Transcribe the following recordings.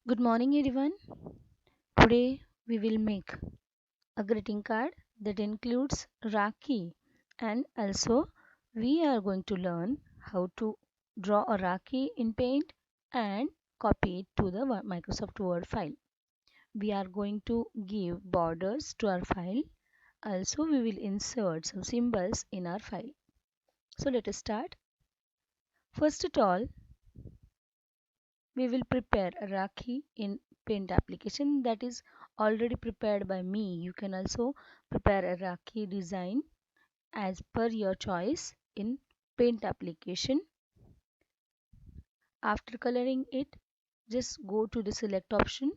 Good morning, everyone. Today we will make a greeting card that includes Rakhi, and also we are going to learn how to draw a Rakhi in Paint and copy it to the Microsoft Word file. We are going to give borders to our file. Also, we will insert some symbols in our file. So let us start. First of all, we will prepare a Rakhi in Paint application that is already prepared by me. You can also prepare a Rakhi design as per your choice in Paint application. After coloring it, just go to the select option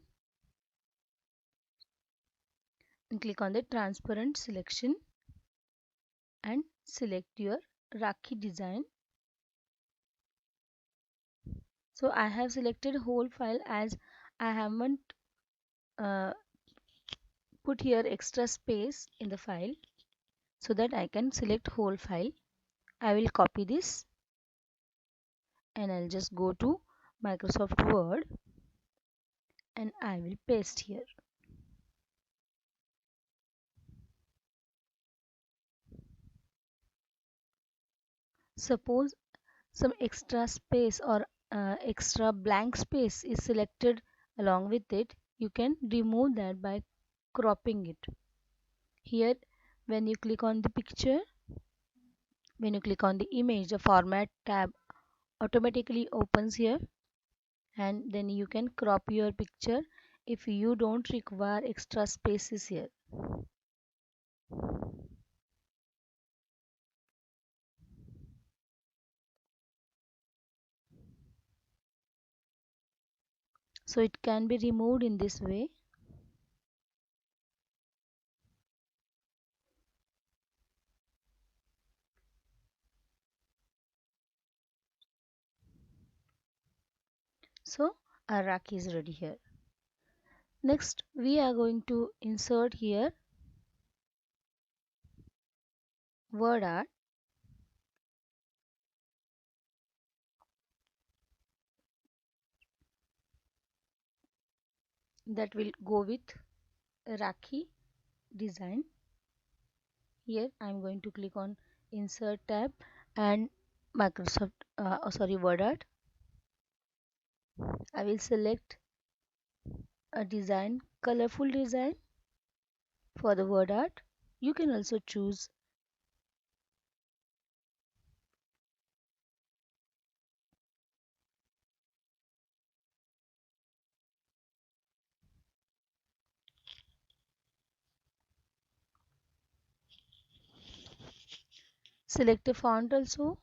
and click on the transparent selection and select your Rakhi design. So I have selected whole file as I haven't uh, put here extra space in the file, so that I can select whole file. I will copy this and I'll just go to Microsoft Word and I will paste here. Suppose some extra space or extra blank space is selected along with it, you can remove that by cropping it. Here, when you click on the picture, when you click on the image, the format tab automatically opens here, and then you can crop your picture if you don't require extra spaces here. So it can be removed in this way. So our Rakhi is ready here. Next we are going to insert here word art. That will go with Rakhi design. Here I am going to click on insert tab and word art. I will select a design, colorful design for the word art. You can also choose select a font also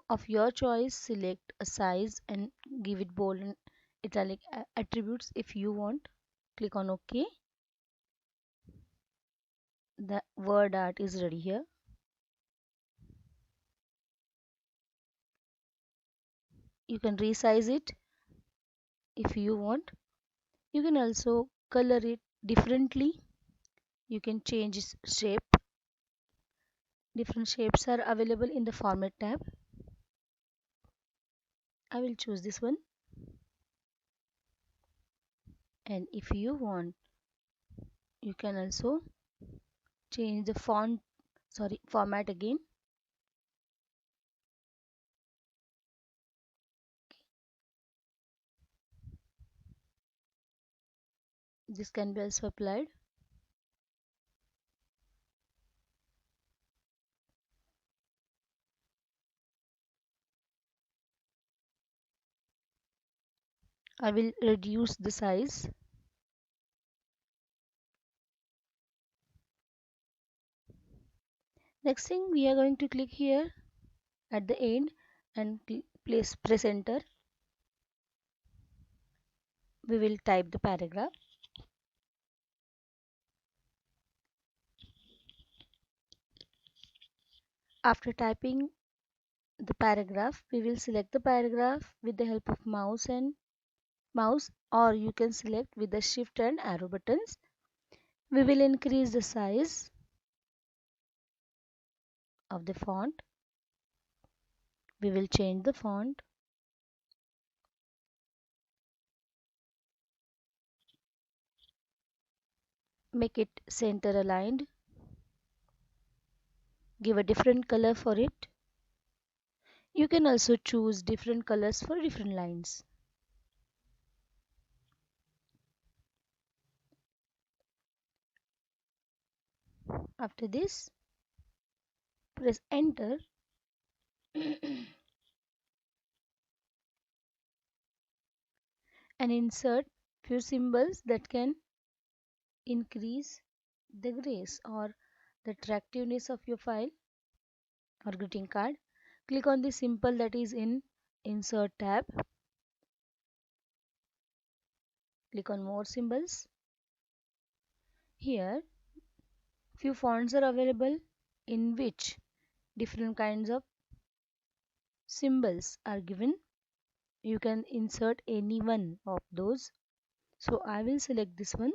of your choice. Select a size and give it bold and italic attributes if you want. Click on OK. The word art is ready here. You can resize it if you want. You can also color it differently. You can change its shape. Different shapes are available in the format tab. I will choose this one. And if you want, you can also change the format again. This can be also applied. I will reduce the size. Next thing, we are going to click here at the end and press enter. We will type the paragraph. After typing the paragraph, we will select the paragraph with the help of mouse, or you can select with the shift and arrow buttons. We will increase the size of the font. We will change the font. Make it center aligned. Give a different color for it. You can also choose different colors for different lines. After this, press enter and insert few symbols that can increase the grace or the attractiveness of your file or greeting card. Click on the symbol that is in insert tab. Click on more symbols. Here few fonts are available in which different kinds of symbols are given. You can insert any one of those. So I will select this one.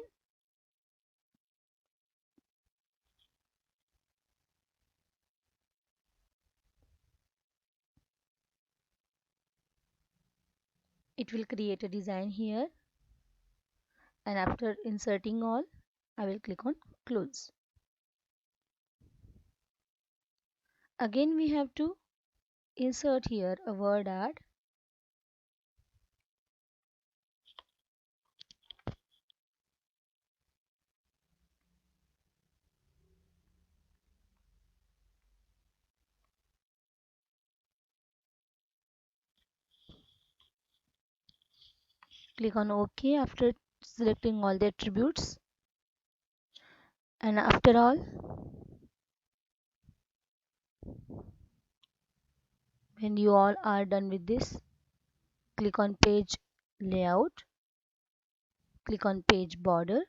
It will create a design here, and after inserting all, I will click on close. Again we have to insert here a word art. Click on OK after selecting all the attributes. And after all, when you all are done with this, click on page layout. Click on page border.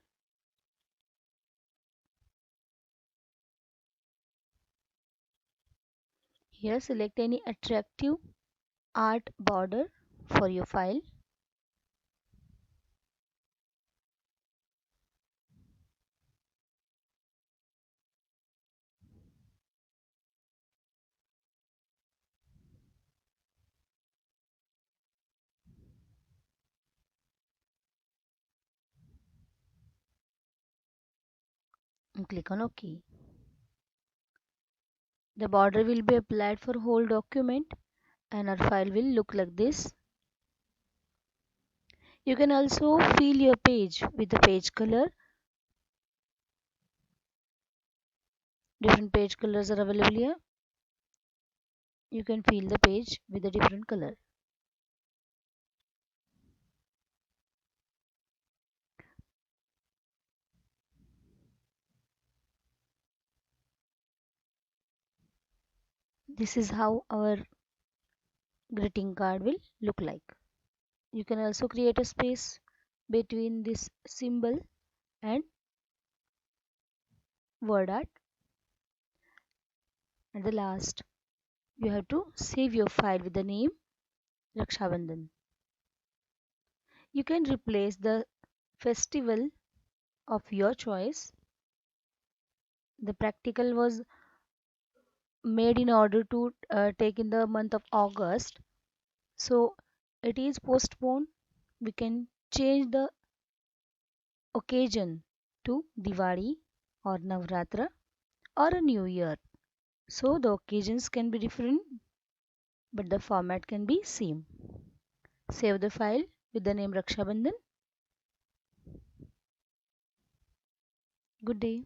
Here select any attractive art border for your file. And click on OK. The border will be applied for whole document and our file will look like this. You can also fill your page with the page color. Different page colors are available here. You can fill the page with a different color. This is how our greeting card will look like. You can also create a space between this symbol and word art. At the last, you have to save your file with the name Raksha Bandhan. You can replace the festival of your choice. The practical was made in order to take in the month of August, so it is postponed. We can change the occasion to Diwali or Navratra or a new year. So the occasions can be different, but the format can be same. Save the file with the name Raksha Bandhan. Good day.